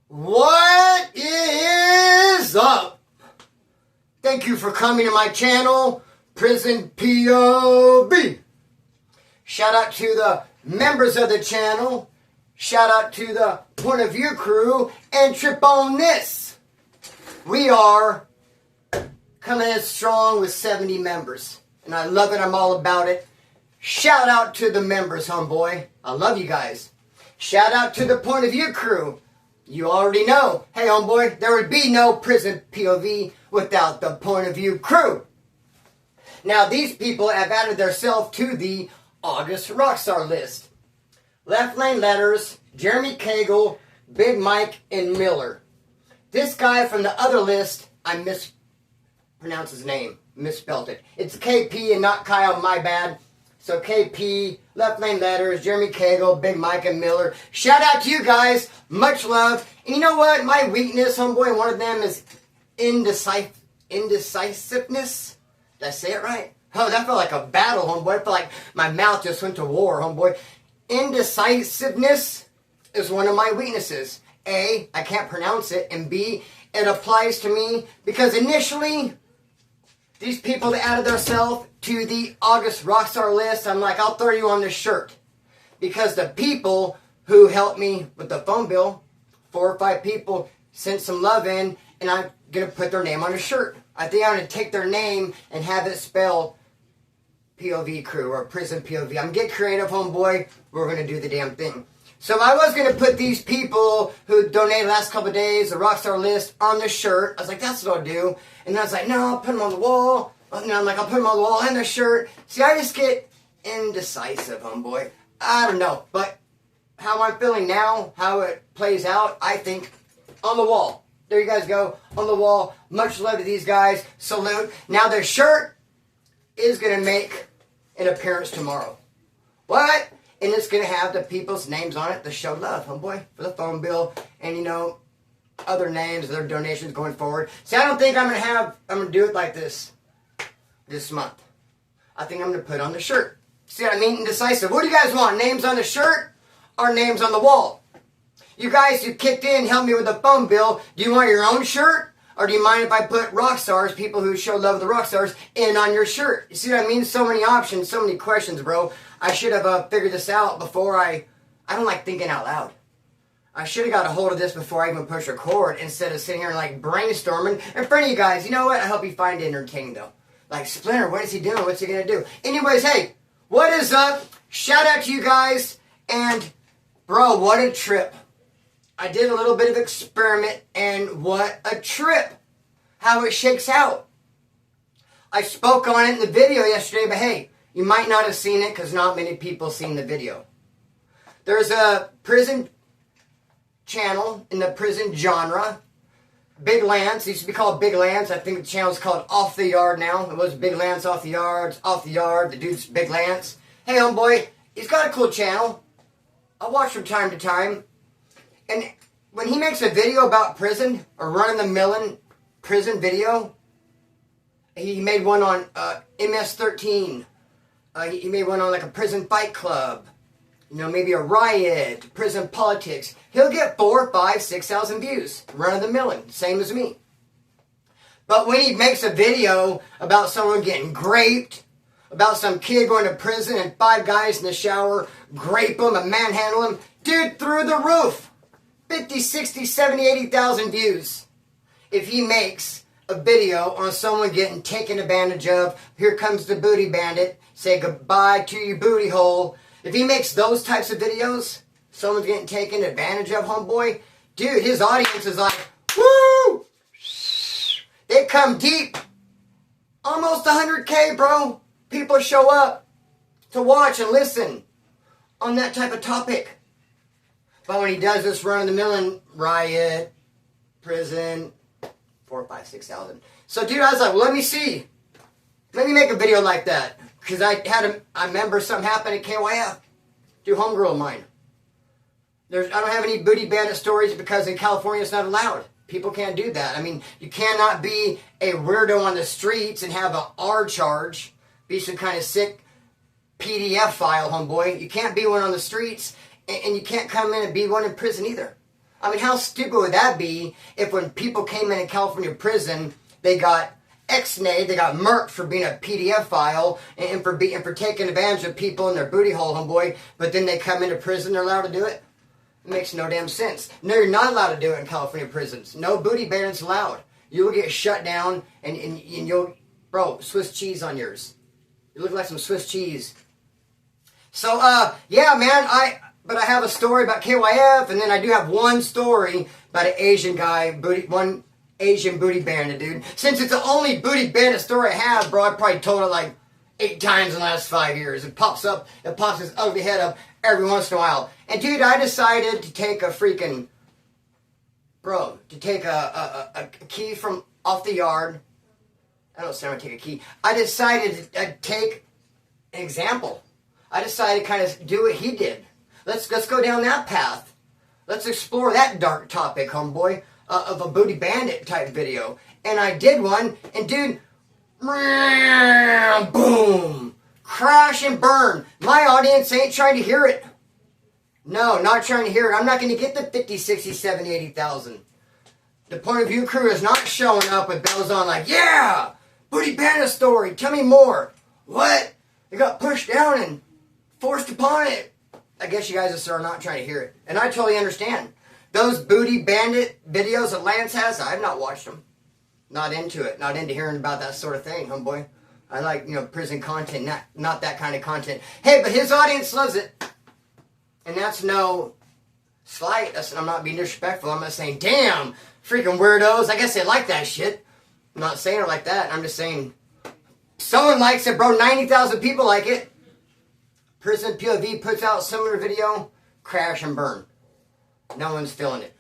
What is up? Thank you for coming to my channel, Prison POV. Shout out to the members of the channel. Shout out to the Point of View crew and Trip on This. We are coming in strong with 70 members. And I love it. I'm all about it. Shout out to the members, homeboy. I love you guys. Shout out to the Point of View crew. You already know. Hey, homeboy, there would be no Prison POV without the Point of View crew. Now, these people have added themselves to the August Rockstar list. Left Lane Letters, Jeremy Cagle, Big Mike, and Miller. This guy from the other list, I mispronounced his name, misspelled it. It's KP and not Kyle, my bad. So KP, Left Lane Letters, Jeremy Cagle, Big Mike, and Miller. Shout out to you guys. Much love. And you know what? My weakness, homeboy, one of them is indecisiveness. Did I say it right? Oh, that felt like a battle, homeboy. I felt like my mouth just went to war, homeboy. Indecisiveness is one of my weaknesses. A, I can't pronounce it. And B, it applies to me because initially, these people that added themselves to the August Rockstar list, I'm like, I'll throw you on this shirt. Because the people who helped me with the phone bill, 4 or 5 people sent some love in, and I'm going to put their name on a shirt. I think I'm going to take their name and have it spelled POV crew or Prison POV. I'm getting creative, homeboy. We're going to do the damn thing. So I was going to put these people who donated the last couple of days, the Rockstar list, on the shirt. I was like, that's what I'll do. And then I was like, no, I'll put them on the wall. And I'm like, I'll put them on the wall and the shirt. See, I just get indecisive, homeboy. I don't know. But how I'm feeling now, how it plays out, I think on the wall. There you guys go, on the wall. Much love to these guys. Salute. Now their shirt is going to make an appearance tomorrow. What? And it's going to have the people's names on it to show love, homeboy, for the phone bill. And, you know, other names, other donations going forward. See, I don't think I'm going to do it like this month. I think I'm going to put on the shirt. See what I mean? Indecisive. What do you guys want? Names on the shirt or names on the wall? You guys who kicked in, helped me with the phone bill, do you want your own shirt? Or do you mind if I put rock stars, people who show love to the rock stars, in on your shirt? You see what I mean? So many options, so many questions, bro. I should have figured this out before I don't like thinking out loud. I should have got a hold of this before I even push record instead of sitting here and like brainstorming in front of you guys. You know what? I hope you find it entertaining though. Like, Splinter, what is he doing? What's he going to do? Anyways, hey, what is up? Shout out to you guys. And, bro, what a trip. I did a little bit of experiment, and what a trip. How it shakes out. I spoke on it in the video yesterday, but hey, you might not have seen it because not many people seen the video. There's a prison channel in the prison genre. Big Lance. It used to be called Big Lance. I think the channel's called Off the Yard now. It was Big Lance Off the Yard. It's Off the Yard. The dude's Big Lance. Hey, homeboy. He's got a cool channel. I watch from time to time. And when he makes a video about prison, or run-of-the-mill prison video, he made one on MS-13. He made one on like a prison fight club. You know, maybe a riot, prison politics. He'll get 4, 5, 6,000 views. Run-of-the-mill, same as me. But when he makes a video about someone getting raped, about some kid going to prison and 5 guys in the shower grape him and manhandle him, dude, through the roof. 50, 60, 70, 80,000 views. If he makes a video on someone getting taken advantage of, here comes the booty bandit, say goodbye to your booty hole. If he makes those types of videos, someone's getting taken advantage of, homeboy, dude, his audience is like, woo! They come deep. Almost 100K, bro. People show up to watch and listen on that type of topic. But when he does this run-of-the-mill riot, prison, 4, 5, 6,000. So, dude, I was like, well, let me see. Let me make a video like that. Because I remember something happened at KYF. Dude, homegirl of mine. I don't have any booty bandit stories because in California it's not allowed. People can't do that. I mean, you cannot be a weirdo on the streets and have an R charge. Be some kind of sick PDF file, homeboy. You can't be one on the streets. And you can't come in and be one in prison either. I mean, how stupid would that be if when people came in California prison, they got X-nayed, they got murked for being a PDF file and for taking advantage of people in their booty hole, homeboy, but then they come into prison, they're allowed to do it? It makes no damn sense. No, you're not allowed to do it in California prisons. No booty bandits allowed. You'll get shut down and you'll, bro, Swiss cheese on yours. You look like some Swiss cheese. So, yeah, man, but I have a story about KYF, and then I do have one story about an Asian guy, one Asian booty bandit, dude. Since it's the only booty bandit story I have, bro, I probably told it like 8 times in the last 5 years. It pops his ugly head up every once in a while. And dude, I decided to take a freaking, bro, to take a key from off the yard. I don't say I'm going to take a key. I decided to take an example. I decided to kind of do what he did. Let's go down that path. Let's explore that dark topic, homeboy, of a booty bandit type video. And I did one, and dude, boom, crash and burn. My audience ain't trying to hear it. No, not trying to hear it. I'm not going to get the 50, 60, 70, 80,000. The point of view crew is not showing up with bells on like, yeah, booty bandit story, tell me more. What? They got pushed down and forced upon it. I guess you guys are not trying to hear it. And I totally understand. Those booty bandit videos that Lance has, I've not watched them. Not into it. Not into hearing about that sort of thing, homeboy. I like, prison content, not that kind of content. Hey, but his audience loves it. And that's no slight. I'm not being disrespectful. I'm not saying, damn, freaking weirdos. I guess they like that shit. I'm not saying it like that. I'm just saying, someone likes it, bro. 90,000 people like it. Prison POV puts out a similar video, crash and burn. No one's feeling it.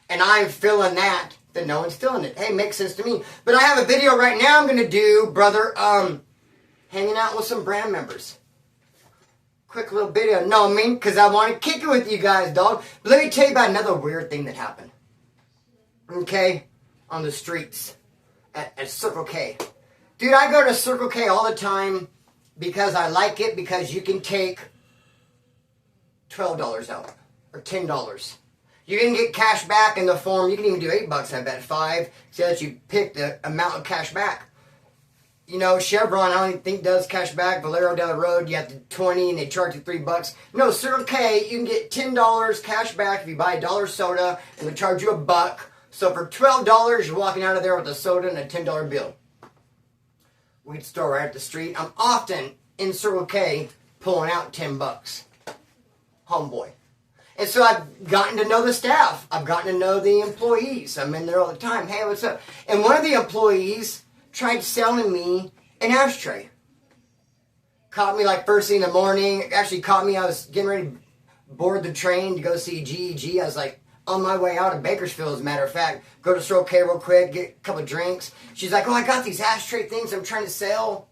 And I'm feeling that no one's feeling it. Hey, makes sense to me. But I have a video right now I'm going to do, brother, hanging out with some brand members. Quick little video. No, I mean, because I want to kick it with you guys, dog. But let me tell you about another weird thing that happened. Okay? On the streets. At Circle K. Dude, I go to Circle K all the time because I like it, because you can take $12 out. Or $10. You can get cash back in the form, you can even do $8, I bet, 5, so that you pick the amount of cash back. Chevron, I don't even think does cash back. Valero down the road, you have to 20 and they charge you $3. No, Circle K, you can get $10 cash back if you buy a dollar soda, and they charge you $1. So for $12, you're walking out of there with a soda and a $10 bill. Weed store right up the street. I'm often in Circle K pulling out $10. Homeboy. And so I've gotten to know the staff. I've gotten to know the employees. I'm in there all the time. Hey, what's up? And one of the employees tried selling me an ashtray. Caught me like first thing in the morning. Actually caught me. I was getting ready to board the train to go see GEG. I was like on my way out of Bakersfield, as a matter of fact. Go to Circle K real quick, get a couple drinks. She's like, oh, I got these ashtray things I'm trying to sell.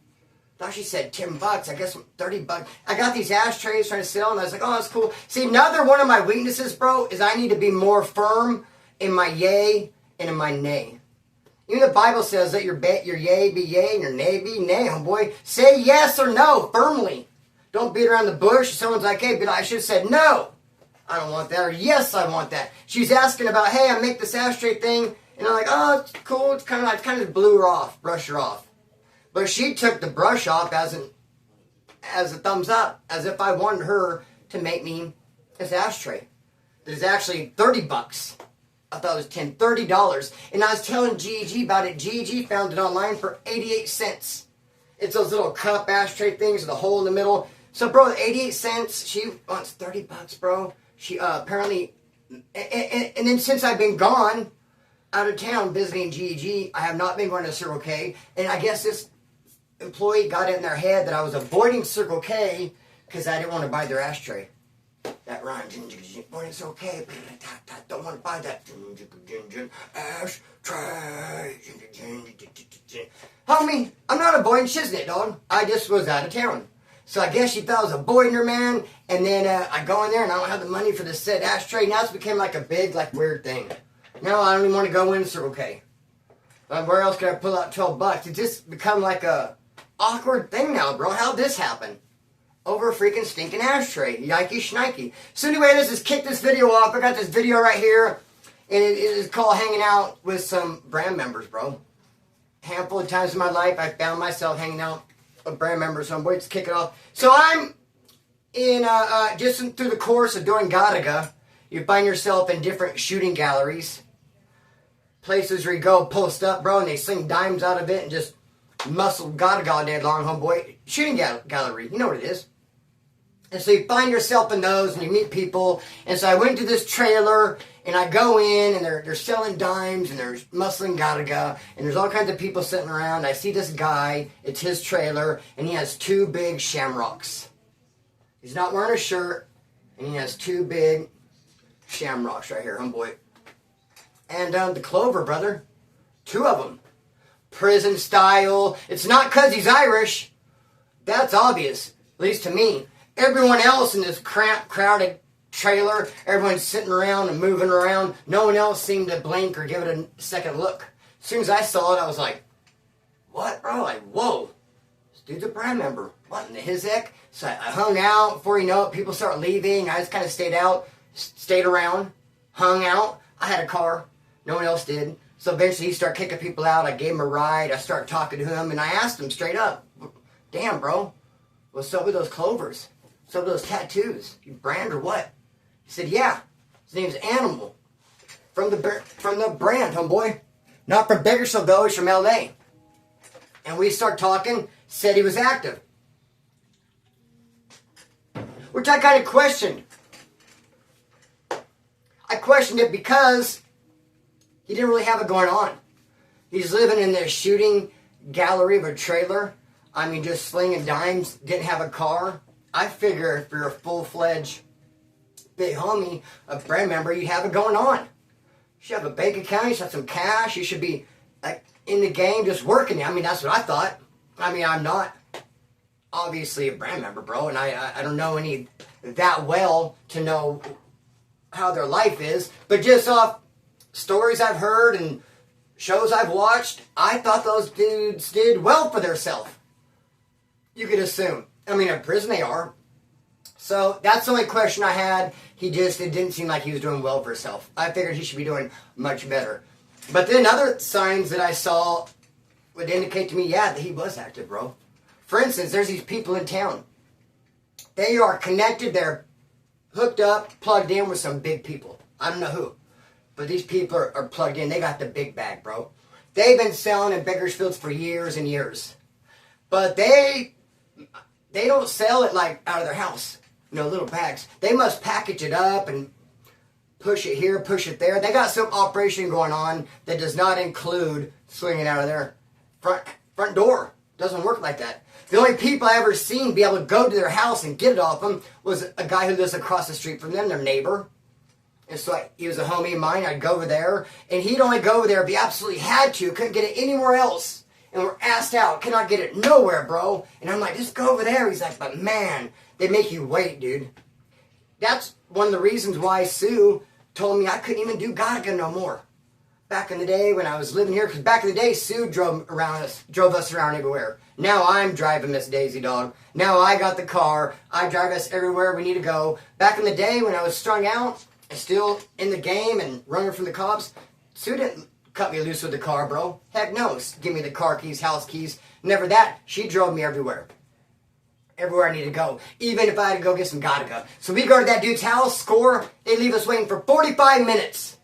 I thought she said $10. I guess $30. I got these ashtrays trying to sell, and I was like, oh, that's cool. See, another one of my weaknesses, bro, is I need to be more firm in my yay and in my nay. Even the Bible says that your yay be yay and your nay be nay, homeboy. Say yes or no firmly. Don't beat around the bush. Someone's like, hey, but I should have said no. I don't want that. Or yes, I want that. She's asking about, hey, I make this ashtray thing. And I'm like, oh, it's cool. It's kind of like, kind of blew her off, brush her off. But she took the brush off as a thumbs up, as if I wanted her to make me this ashtray. That is actually $30. I thought it was $30. And I was telling GEG about it. GEG found it online for 88 cents. It's those little cup ashtray things with a hole in the middle. So, bro, 88 cents. She wants $30, bro. She apparently... And then since I've been gone out of town visiting GEG, I have not been going to Circle K. And I guess this employee got it in their head that I was avoiding Circle K because I didn't want to buy their ashtray. That rhymes. Avoiding Circle K. Don't want to buy that ashtray. Homie, I'm not avoiding shiznit, dog. I just was out of town. So I guess she thought I was avoiding her, man. And then I go in there and I don't have the money for the said ashtray. Now it's became like a big, like, weird thing. Now I don't even want to go in Circle K. Where else can I pull out $12? It just become like a awkward thing now, bro. How'd this happen? over a freaking stinking ashtray. Yikey shnikey. So anyway, let's just kick this video off. I got this video right here, and it is called Hanging Out with Some Brand Members, bro. A handful of times in my life, I found myself hanging out with brand members, so I'm waiting to kick it off. So I'm in, just through the course of doing Gadaga, you find yourself in different shooting galleries. Places where you go post up, bro, and they sling dimes out of it and just muscle Gadaga all day long, homeboy. Shooting gallery, you know what it is. And so you find yourself in those and you meet people. And so I went to this trailer and I go in and they're selling dimes and they're muscling Gadaga and there's all kinds of people sitting around. I see this guy, it's his trailer, and he has two big shamrocks. He's not wearing a shirt and he has two big shamrocks right here, homeboy. And the clover, brother, two of them. Prison style. It's not because he's Irish. That's obvious, at least to me. Everyone else in this cramped, crowded trailer, everyone's sitting around and moving around. No one else seemed to blink or give it a second look. As soon as I saw it, I was like, what, bro? Like, whoa. This dude's a brand member. What in the heck? So I hung out. Before you know it, people start leaving. I just kind of stayed around, hung out. I had a car. No one else did. So eventually he started kicking people out. I gave him a ride. I started talking to him, and I asked him straight up, damn, bro, what's up with those clovers? What's up with those tattoos? You brand or what? He said, yeah. His name's Animal. From the brand, homeboy. Not from Bakersfield, though. He's from L.A. And we start talking. Said he was active. Which I kind of questioned. I questioned it because he didn't really have it going on. He's living in this shooting gallery of a trailer. I mean, just slinging dimes. Didn't have a car. I figure if you're a full-fledged big homie, a brand member, you have it going on. You should have a bank account. You should have some cash. You should be like in the game just working. I mean, that's what I thought. I mean, I'm not obviously a brand member, bro, and I don't know any that well to know how their life is. But just off stories I've heard and shows I've watched, I thought those dudes did well for themselves. You could assume. I mean, in prison they are. So that's the only question I had. It didn't seem like he was doing well for himself. I figured he should be doing much better. But then other signs that I saw would indicate to me, yeah, that he was active, bro. For instance, there's these people in town. They are connected. They're hooked up, plugged in with some big people. I don't know who. But these people are plugged in. They got the big bag, bro. They've been selling in Bakersfield for years and years. But they don't sell it like out of their house. You know, little bags. They must package it up and push it here, push it there. They got some operation going on that does not include swinging out of their front door. Doesn't work like that. The only people I ever seen be able to go to their house and get it off them was a guy who lives across the street from them, their neighbor. And so he was a homie of mine. I'd go over there, and he'd only go over there if he absolutely had to. Couldn't get it anywhere else. And we're asked out. Cannot get it nowhere, bro. And I'm like, just go over there. He's like, but man, they make you wait, dude. That's one of the reasons why Sue told me I couldn't even do Gadaga no more. Back in the day when I was living here, because back in the day, Sue drove us around everywhere. Now I'm driving Miss Daisy, dog. Now I got the car. I drive us everywhere we need to go. Back in the day when I was strung out, still in the game and running from the cops, Sue didn't cut me loose with the car, bro. Heck no. Give me the car keys, house keys. Never that. She drove me everywhere. Everywhere I need to go. Even if I had to go get some Gadaga. So we go to that dude's house, score. They leave us waiting for 45 minutes.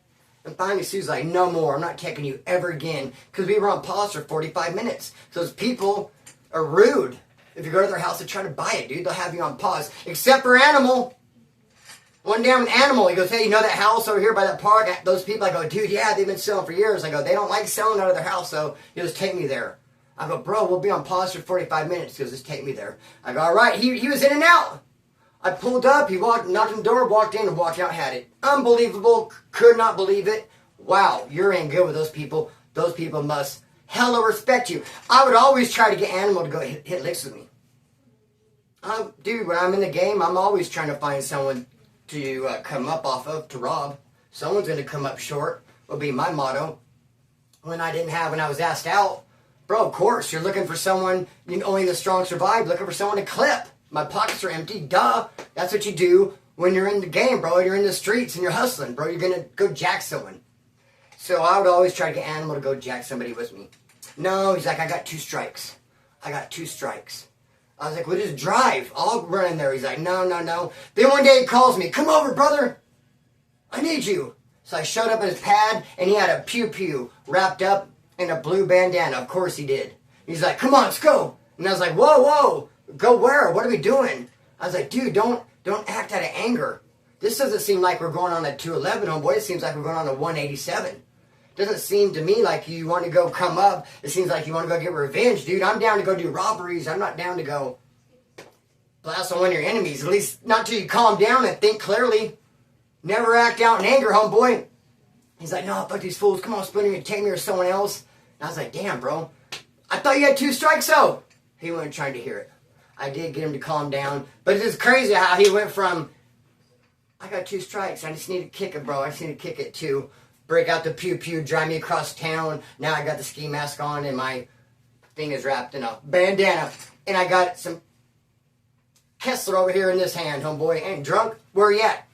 And finally, Sue's like, no more. I'm not taking you ever again. Because we were on pause for 45 minutes. So those people are rude. If you go to their house to try to buy it, dude, they'll have you on pause. Except for Animal. One damn Animal. He goes, hey, you know that house over here by that park? Those people, I go, dude, yeah, they've been selling for years. I go, they don't like selling out of their house, so you just take me there. I go, bro, we'll be on pause for 45 minutes. He goes, just take me there. I go, all right. He was in and out. I pulled up, he knocked on the door, walked in, and walked out, had it. Unbelievable. Could not believe it. Wow, you're in good with those people. Those people must hella respect you. I would always try to get Animal to go hit licks with me. Dude, when I'm in the game, I'm always trying to find someone to come up off of, to rob. Someone's going to come up short, will be my motto. When I was asked out, bro, of course, you're looking for someone, only the strong survive, looking for someone to clip. My pockets are empty. Duh. That's what you do when you're in the game, bro. You're in the streets and you're hustling, bro. You're going to go jack someone. So I would always try to get Animal to go jack somebody with me. No, he's like, I got 2 strikes. I got 2 strikes. I was like, well, just drive. I'll run in there. He's like, no. Then one day he calls me, come over, brother. I need you. So I showed up at his pad, and he had a pew-pew wrapped up in a blue bandana. Of course he did. He's like, come on, let's go. And I was like, whoa. Go where? What are we doing? I was like, dude, don't act out of anger. This doesn't seem like we're going on a 211, homeboy. It seems like we're going on a 187. Doesn't seem to me like you want to go come up. It seems like you want to go get revenge, dude. I'm down to go do robberies. I'm not down to go blast on one of your enemies. At least not till you calm down and think clearly. Never act out in anger, homeboy. He's like, no, fuck these fools. Come on, Splinter, you can take me or someone else. And I was like, damn, bro. I thought you had 2 strikes, though. He wasn't trying to hear it. I did get him to calm down. But it's just crazy how he went from, I got 2 strikes. I just need to kick it, bro. I just need to kick it, too. Break out the pew-pew, drive me across town. Now I got the ski mask on and my thing is wrapped in a bandana. And I got some Kessler over here in this hand, homeboy. Ain't drunk? Where you at?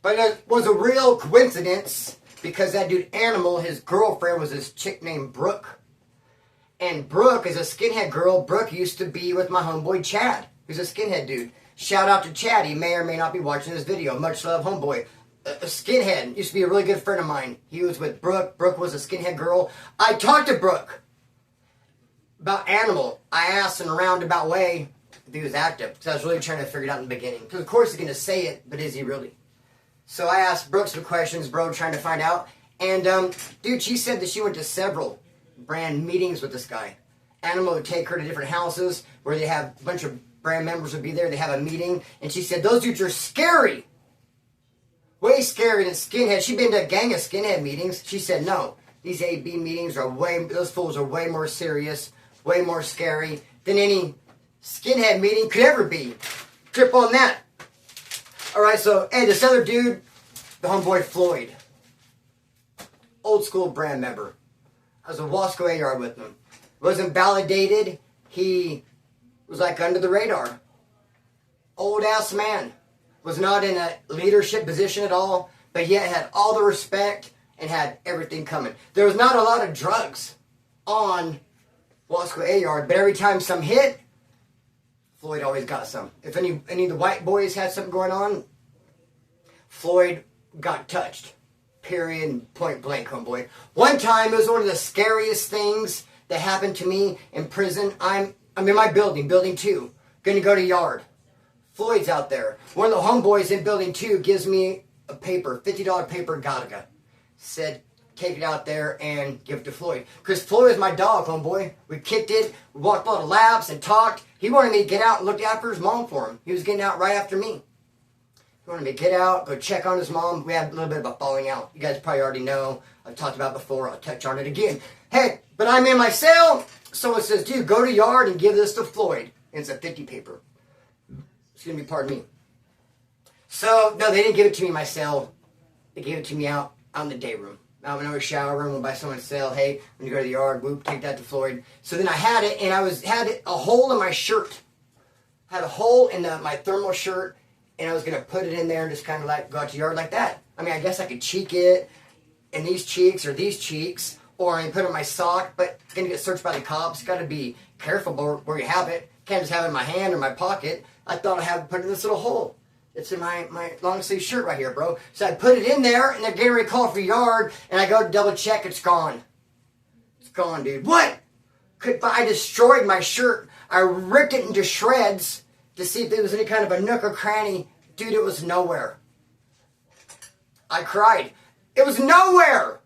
But it was a real coincidence because that dude Animal, his girlfriend was this chick named Brooke. And Brooke is a skinhead girl. Brooke used to be with my homeboy Chad, who's a skinhead dude. Shout out to Chad. He may or may not be watching this video. Much love, homeboy. A skinhead. Used to be a really good friend of mine. He was with Brooke. Brooke was a skinhead girl. I talked to Brooke about Animal. I asked in a roundabout way if he was active. Because I was really trying to figure it out in the beginning. Because of course he's going to say it, but is he really? So I asked Brooke some questions, bro, trying to find out. And, dude, she said that she went to several brand meetings with this guy. Animal would take her to different houses where they have a bunch of brand members would be there. They have a meeting. And she said, those dudes are scary. Way scarier than skinhead. She'd been to a gang of skinhead meetings. She said, no. These AB meetings are those fools are way more serious, way more scary than any skinhead meeting could ever be. Trip on that. Alright, so, hey, this other dude, the homeboy Floyd. Old school brand member. I was a Wasco A-Yard with him. Wasn't validated. He was like under the radar. Old ass man. Was not in a leadership position at all, but yet had all the respect and had everything coming. There was not a lot of drugs on Wasco A-Yard, but every time some hit, Floyd always got some. If any of the white boys had something going on, Floyd got touched. Period. Point blank, homeboy. One time, it was one of the scariest things that happened to me in prison. I'm in my building, building 2. Gonna go to yard. Floyd's out there. One of the homeboys in building 2 gives me a paper, $50 paper Gattaca. Said, take it out there and give it to Floyd. Because Floyd is my dog, homeboy. We kicked it, we walked a lot of laps and talked. He wanted me to get out and look after his mom for him. He was getting out right after me. He wanted me to get out, go check on his mom. We had a little bit of a falling out. You guys probably already know. I've talked about it before. I'll touch on it again. Hey, but I'm in my cell. Someone says, dude, go to yard and give this to Floyd. And it's a 50 paper. Excuse me, pardon me. So, no, they didn't give it to me in my cell. They gave it to me out in the day room. Out in our shower room by someone's cell. Hey, when you go to the yard, whoop, take that to Floyd. So then I had it, and had a hole in my shirt. Had a hole in my thermal shirt, and I was going to put it in there and just kind of like go out to the yard like that. I mean, I guess I could cheek it in these cheeks or these cheeks, or I can put it in my sock, but going to get searched by the cops. Got to be careful where you have it. Can't just have it in my hand or my pocket. I thought I had to put it in this little hole. It's in my long sleeve shirt right here, bro. So I put it in there, and they're getting ready to call for yard, and I go to double check. It's gone. It's gone, dude. What? I destroyed my shirt. I ripped it into shreds to see if there was any kind of a nook or cranny. Dude, it was nowhere. I cried. It was nowhere.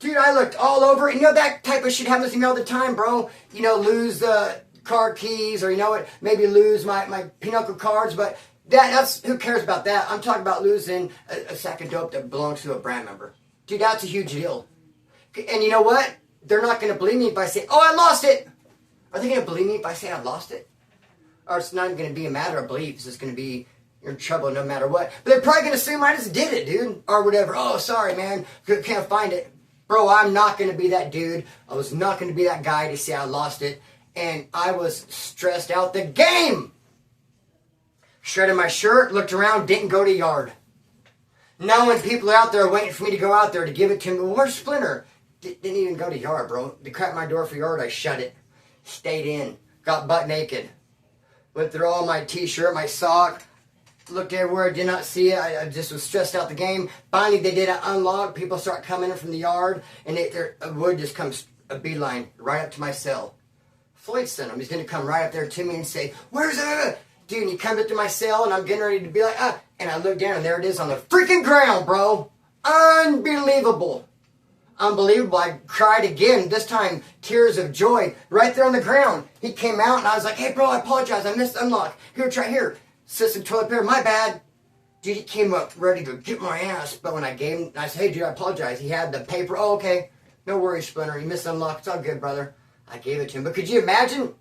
Dude, I looked all over. You know, that type of shit happens to me all the time, bro. You know, lose the car keys, or you know what, maybe lose my pinochle cards, but that's, who cares about that? I'm talking about losing a sack of dope that belongs to a brand member. Dude, that's a huge deal. And you know what? They're not going to believe me if I say, oh, I lost it. Are they going to believe me if I say I lost it? Or it's not even going to be a matter of belief. It's just going to be, you're in trouble no matter what. But they're probably going to assume I just did it, dude. Or whatever. Oh, sorry, man. Can't find it. Bro, I'm not going to be that dude. I was not going to be that guy to say I lost it and I was stressed out the game. Shredded my shirt, looked around, didn't go to yard. Knowing people are out there waiting for me to go out there to give it to him. Well, where's Splinter? Didn't even go to yard, bro. They cracked my door for yard. I shut it. Stayed in. Got butt naked. Went through all my t-shirt, my sock. Looked everywhere. Did not see it. I just was stressed out the game. Finally, they did an unlock. People start coming in from the yard. And wood just comes a beeline right up to my cell. Floyd sent him. He's going to come right up there to me and say, where's it? Dude, and he comes up to my cell, and I'm getting ready to be like, and I look down, and there it is on the freaking ground, bro. Unbelievable. Unbelievable. I cried again, this time tears of joy, right there on the ground. He came out, and I was like, hey, bro, I apologize. I missed the unlock. Here, try here. System toilet paper, my bad. Dude, he came up ready to get my ass, but when I gave him, I said, hey, dude, I apologize. He had the paper. Oh, okay. No worries, Splinter. You missed the unlock. It's all good, brother. I gave it to him. But could you imagine?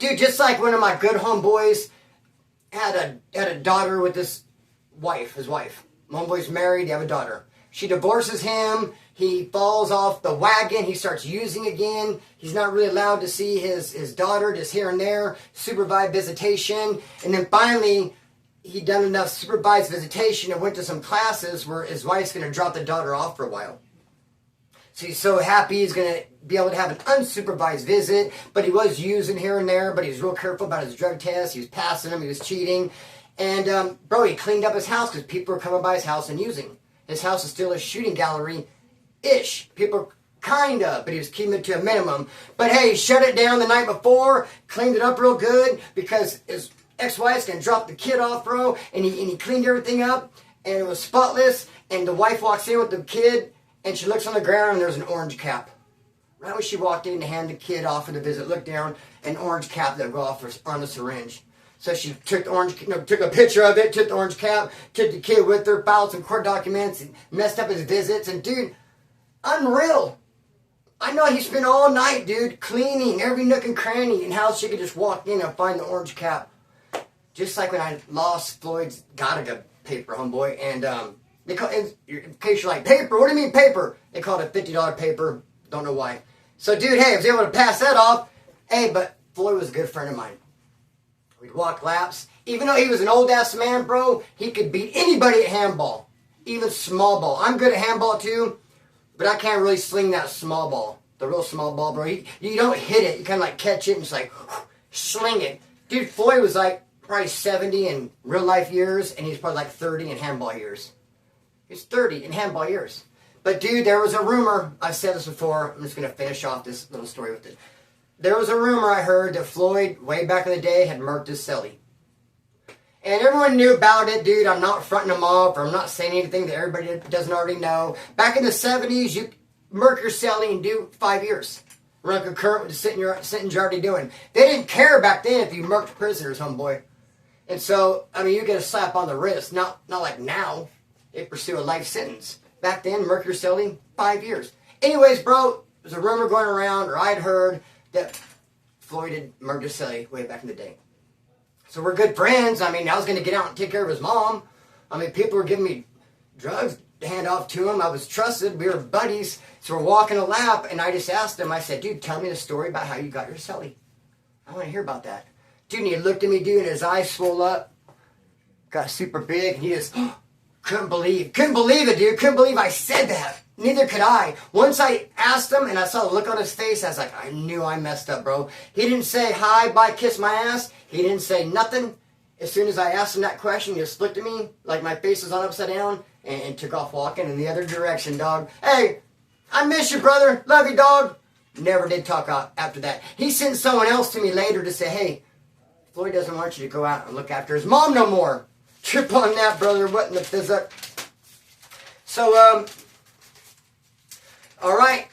Dude, just like one of my good homeboys had a daughter with his wife. My homeboy's married, they have a daughter. She divorces him, he falls off the wagon, he starts using again. He's not really allowed to see his daughter, just here and there, supervised visitation. And then finally, he'd done enough supervised visitation and went to some classes where his wife's going to drop the daughter off for a while. So he's so happy he's going to be able to have an unsupervised visit, but he was using here and there, but he was real careful about his drug tests. He was passing them, he was cheating. And, bro, he cleaned up his house because people were coming by his house and using. His house is still a shooting gallery-ish. People kind of, but he was keeping it to a minimum. But, hey, he shut it down the night before, cleaned it up real good because his ex-wife's going to drop the kid off, bro, and he cleaned everything up, and it was spotless, and the wife walks in with the kid, and she looks on the ground, and there's an orange cap. Right when she walked in to hand the kid off for the visit, looked down, an orange cap that would go off on the syringe. So she took took a picture of it, took the orange cap, took the kid with her, filed some court documents, and messed up his visits. And, dude, unreal. I know he spent all night, dude, cleaning every nook and cranny, and how she could just walk in and find the orange cap. Just like when I lost Floyd's Gattaca paper, homeboy, and, they call it, in case you're like, paper? What do you mean paper? They called it $50 paper. Don't know why. So, dude, hey, I was able to pass that off. Hey, but Floyd was a good friend of mine. We'd walk laps. Even though he was an old-ass man, bro, he could beat anybody at handball. Even small ball. I'm good at handball, too, but I can't really sling that small ball. The real small ball, bro. You don't hit it. You kind of like catch it and just like sling it. Dude, Floyd was like probably 70 in real-life years, and he's probably like 30 in handball years. He's 30 in handball years. But, dude, there was a rumor. I've said this before. I'm just going to finish off this little story with it. There was a rumor I heard that Floyd, way back in the day, had murked his cellie. And everyone knew about it, dude. I'm not fronting him off, or I'm not saying anything that everybody doesn't already know. Back in the 70s, you murk your cellie and do 5 years. Run concurrent with the sentence you're already doing. They didn't care back then if you murked prisoners, homeboy. And so, I mean, you get a slap on the wrist. Not like now. They pursue a life sentence. Back then, murk your cellie, 5 years. Anyways, bro, there's a rumor going around, or I'd heard, that Floyd had murdered his cellie way back in the day. So we're good friends. I mean, I was going to get out and take care of his mom. I mean, people were giving me drugs to hand off to him. I was trusted. We were buddies. So we're walking a lap, and I just asked him, I said, dude, tell me the story about how you got your cellie. I want to hear about that. Dude, and he looked at me, dude, and his eyes swelled up, got super big, and he just couldn't believe it, dude. Couldn't believe I said that. Neither could I. Once I asked him and I saw the look on his face, I was like, I knew I messed up, bro. He didn't say, hi, bye, kiss my ass. He didn't say nothing. As soon as I asked him that question, he just looked at me like my face was on upside down and took off walking in the other direction, dog. Hey, I miss you, brother. Love you, dog. Never did talk after that. He sent someone else to me later to say, hey, Floyd doesn't want you to go out and look after his mom no more. Trip on that, brother. What in the physic? So, all right,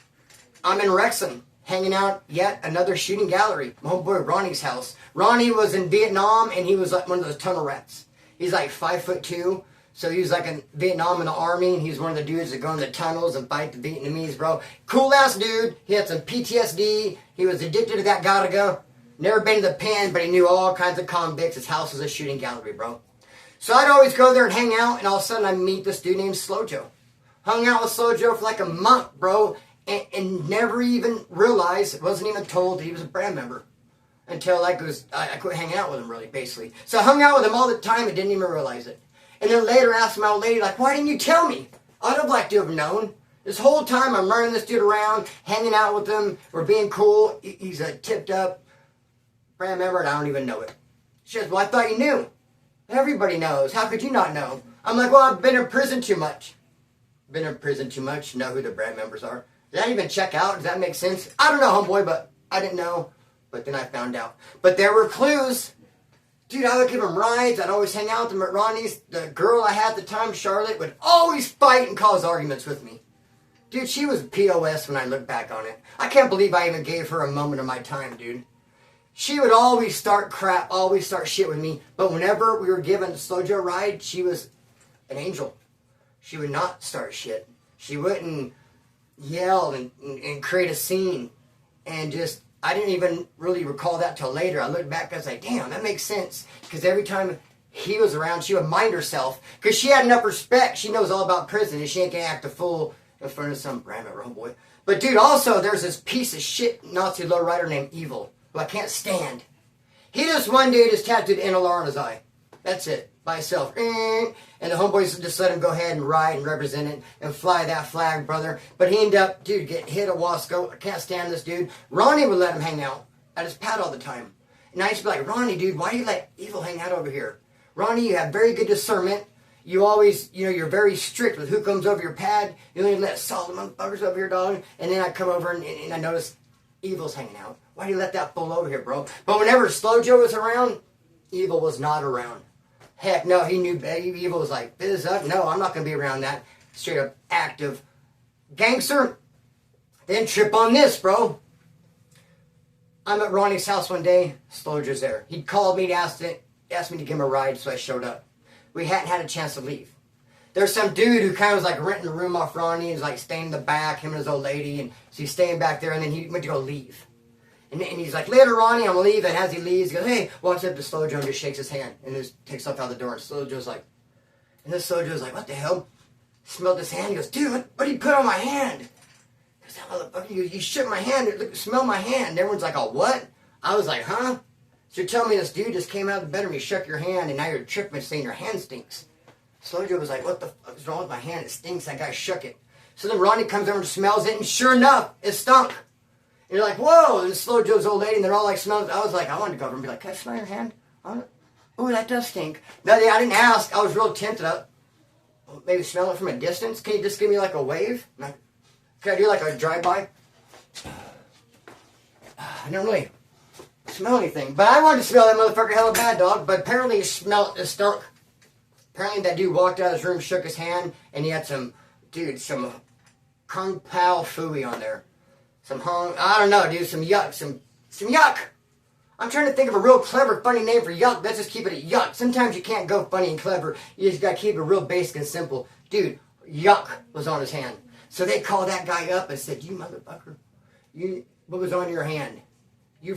I'm in Wrexham, hanging out yet another shooting gallery. My homeboy Ronnie's house. Ronnie was in Vietnam, and he was like one of those tunnel rats. He's like 5'2", so he was like in Vietnam in the army, and he was one of the dudes that go in the tunnels and fight the Vietnamese, bro. Cool ass dude. He had some PTSD. He was addicted to that Gattaca. Never been to the pen, but he knew all kinds of convicts. His house was a shooting gallery, bro. So I'd always go there and hang out, and all of a sudden I meet this dude named Slow Joe. Hung out with Slow Joe for like a month, bro. and never even realized, wasn't even told that he was a brand member until I quit hanging out with him, really, basically. So I hung out with him all the time and didn't even realize it. And then later asked my old lady, like, why didn't you tell me? I'd have liked to have known. This whole time I'm running this dude around, hanging out with him, we're being cool. He's a tipped up brand member and I don't even know it. She says, well, I thought you knew. Everybody knows. How could you not know? I'm like, well, I've been in prison too much. Been in prison too much, know who the brand members are. Did that even check out? Does that make sense? I don't know, homeboy, but I didn't know. But then I found out. But there were clues. Dude, I would give him rides. I'd always hang out with him at Ronnie's. The girl I had at the time, Charlotte, would always fight and cause arguments with me. Dude, she was POS when I look back on it. I can't believe I even gave her a moment of my time, dude. She would always start crap, always start shit with me. But whenever we were given a Slow Joe ride, she was an angel. She would not start shit. She wouldn't yell and create a scene. And just, I didn't even really recall that till later. I looked back, I was like, damn, that makes sense. Because every time he was around, she would mind herself. Because she had enough respect. She knows all about prison and she ain't gonna act a fool in front of some brand member, homeboy. But dude, also, there's this piece of shit Nazi lowrider named Evil, who I can't stand. He just one day just tattooed NLR on his eye. That's it. By himself. And the homeboys just let him go ahead and ride and represent it and fly that flag, brother. But he ended up, dude, getting hit at Wasco. I can't stand this dude. Ronnie would let him hang out at his pad all the time. And I used to be like, Ronnie, dude, why do you let Evil hang out over here? Ronnie, you have very good discernment. You always, you're very strict with who comes over your pad. You only let solid motherfuckers over here, dog. And then I come over and I notice Evil's hanging out. Why do you let that fool over here, bro? But whenever Slow Joe was around, Evil was not around. Heck no, he knew Evil was like, fizz up. No, I'm not going to be around that straight up active gangster. Then trip on this, bro. I'm at Ronnie's house one day. Slow Joe's there. He called me to ask me to give him a ride, so I showed up. We hadn't had a chance to leave. There's some dude who kind of was like renting a room off Ronnie. He's like staying in the back, him and his old lady. And so he's staying back there, and then he went to go leave. And he's like, later, Ronnie, I'm going to leave. And as he leaves, he goes, hey, walks up to Slow Joe and just shakes his hand. And just takes off out the door. And Slow Joe's like, what the hell? Smelled his hand. He goes, dude, what did you put on my hand? He goes, that motherfucker, you shook my hand. Look, smell my hand. And everyone's like, oh, what? I was like, huh? So you're telling me this dude just came out of the bedroom, he shook your hand, and now you're tripping saying your hand stinks. Slow Joe was like, what the fuck is wrong with my hand? It stinks. That guy shook it. So then Ronnie comes over and smells it, and sure enough, it stunk. And you're like, whoa, and Slow Joe's old lady, and they're all like, smelling it. I was like, I wanted to go over and be like, can I smell your hand? Oh, that does stink. No, I didn't ask. I was real tempted. Maybe smell it from a distance. Can you just give me like a wave? Can I do like a drive-by? I don't really smell anything. But I wanted to smell that motherfucker hella bad, dog. But apparently it stunk. Apparently that dude walked out of his room, shook his hand, and he had some Kung Pao Fooey on there. I don't know, dude, some yuck. Some yuck. I'm trying to think of a real clever, funny name for yuck. Let's just keep it at yuck. Sometimes you can't go funny and clever. You just gotta keep it real basic and simple. Dude, yuck was on his hand. So they called that guy up and said, you motherfucker, what was on your hand? You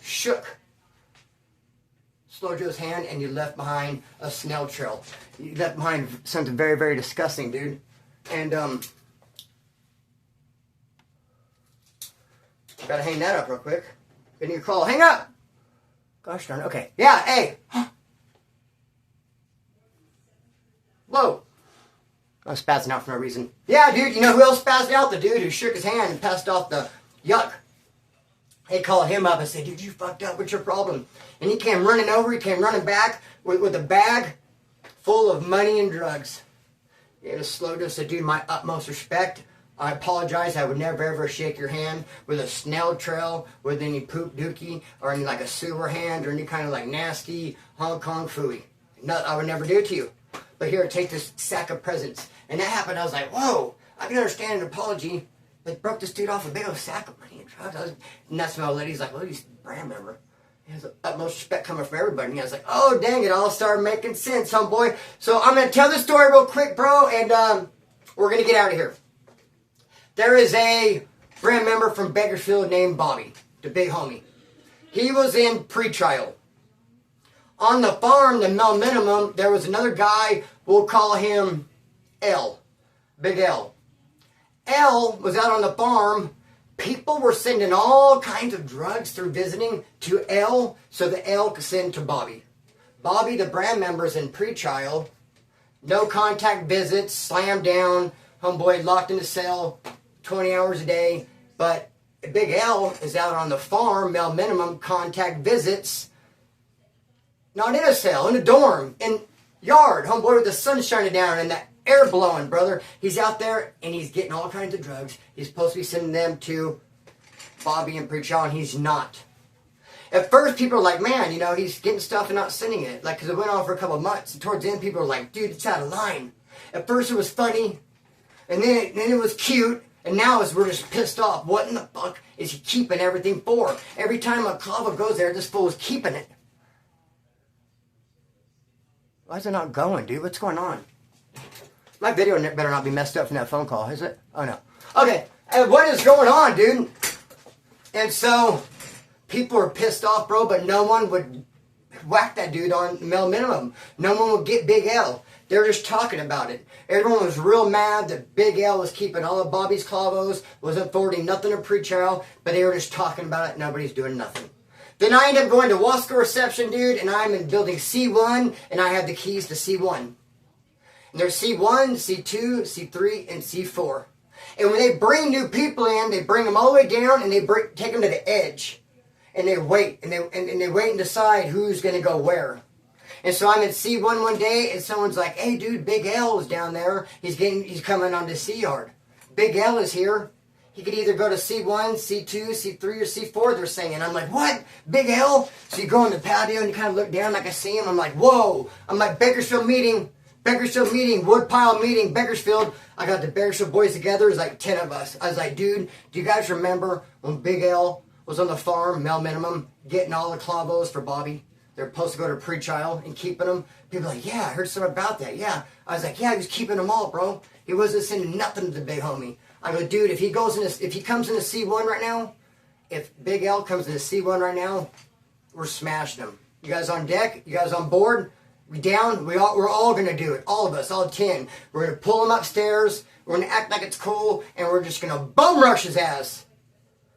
shook Slow Joe's hand and you left behind a snail trail. You left behind something very, very disgusting, dude. And, gotta hang that up real quick. Getting your call. Hang up! Gosh darn it. Okay. Yeah, hey. Whoa. I was spazzing out for no reason. Yeah, dude, you know who else spazzed out? The dude who shook his hand and passed off the yuck. They called him up and said, dude, you fucked up. What's your problem? And he came running over. He came running back with a bag full of money and drugs. He just Slow Joe said, dude, my utmost respect. I apologize. I would never ever shake your hand with a snail trail, with any poop dookie, or any like a sewer hand, or any kind of like nasty Hong Kong fooey. No, I would never do it to you. But here, take this sack of presents. And that happened. I was like, whoa, I can understand an apology. They broke this dude off a big old sack of money and drugs. And that's my old lady's like, well, he's a brand member. He has the utmost respect coming from everybody. And I was like, oh, dang it, all started making sense, homeboy. So I'm going to tell this story real quick, bro, and we're going to get out of here. There is a brand member from Bakersfield named Bobby, the big homie. He was in pretrial. On the farm, the Mel Minimum, there was another guy, we'll call him L, Big L. L was out on the farm. People were sending all kinds of drugs through visiting to L so the L could send to Bobby. Bobby, the brand members in pre-trial, no contact visits, slammed down, homeboy locked in the cell 20 hours a day. But Big L is out on the farm, male minimum, contact visits, not in a cell, in a dorm, in yard, homeboy with the sun shining down and the air blowing, brother. He's out there and he's getting all kinds of drugs. He's supposed to be sending them to Bobby and pre-trial, and he's not. At first, people are like, man, you know, he's getting stuff and not sending it. Like, because it went on for a couple of months. And towards the end, people were like, dude, it's out of line. At first, it was funny. And then it was cute. And now we're just pissed off. What in the fuck is he keeping everything for? Every time a clavo goes there, this fool is keeping it. Why is it not going, dude? What's going on? My video better not be messed up from that phone call, is it? Oh, no. Okay, what is going on, dude? And so, people are pissed off, bro, but no one would whack that dude on male minimum. No one would get Big L. They were just talking about it. Everyone was real mad that Big L was keeping all of Bobby's clavos, wasn't forwarding nothing to pre-trial, but they were just talking about it. Nobody's doing nothing. Then I end up going to Wasco reception, dude, and I'm in building C1, and I have the keys to C1. And there's C1, C2, C3, and C4. And when they bring new people in, they bring them all the way down, and they take them to the edge. And they wait, and they wait and decide who's going to go where. And so I'm at C1 one day, and someone's like, hey, dude, Big L is down there. He's coming on to C yard. Big L is here. He could either go to C1, C2, C3, or C4, they're saying. And I'm like, what? Big L? So you go on the patio, and you kind of look down like I see him. I'm like, whoa. I'm like, Bakersfield meeting, Woodpile meeting, Bakersfield. I got the Bakersfield boys together. There's like 10 of us. I was like, dude, do you guys remember when Big L was on the farm, male minimum, getting all the clavos for Bobby? They're supposed to go to pre-trial and keeping them. People are like, yeah, I heard something about that. Yeah. I was like, yeah, he was keeping them all, bro. He wasn't sending nothing to the big homie. I go, dude, if he comes into C1 right now, if Big L comes into C1 right now, we're smashing him. You guys on deck? You guys on board? We down? We're all going to do it. All of us, all 10. We're going to pull him upstairs. We're going to act like it's cool. And we're just going to bum rush his ass.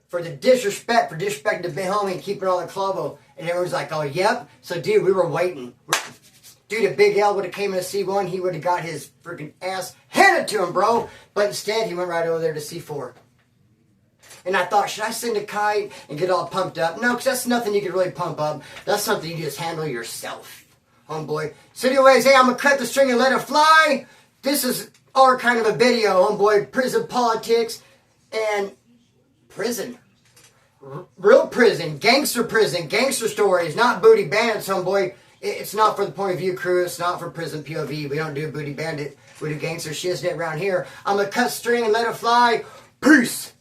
For the disrespect, for disrespecting the big homie and keeping all the clavo. And everyone's like, oh, yep. So, dude, we were waiting. Dude, if Big L would have came into C1, he would have got his freaking ass handed to him, bro. But instead, he went right over there to C4. And I thought, should I send a kite and get all pumped up? No, because that's nothing you can really pump up. That's something you just handle yourself, homeboy. So anyways, hey, I'm going to cut the string and let it fly. This is our kind of a video, homeboy. Prison politics and prison. Real prison, gangster stories, not booty bandits, homeboy. It's not for the point of view crew. It's not for prison POV. We don't do booty bandit. We do gangster shit around here. I'm going to cut string and let it fly. Peace.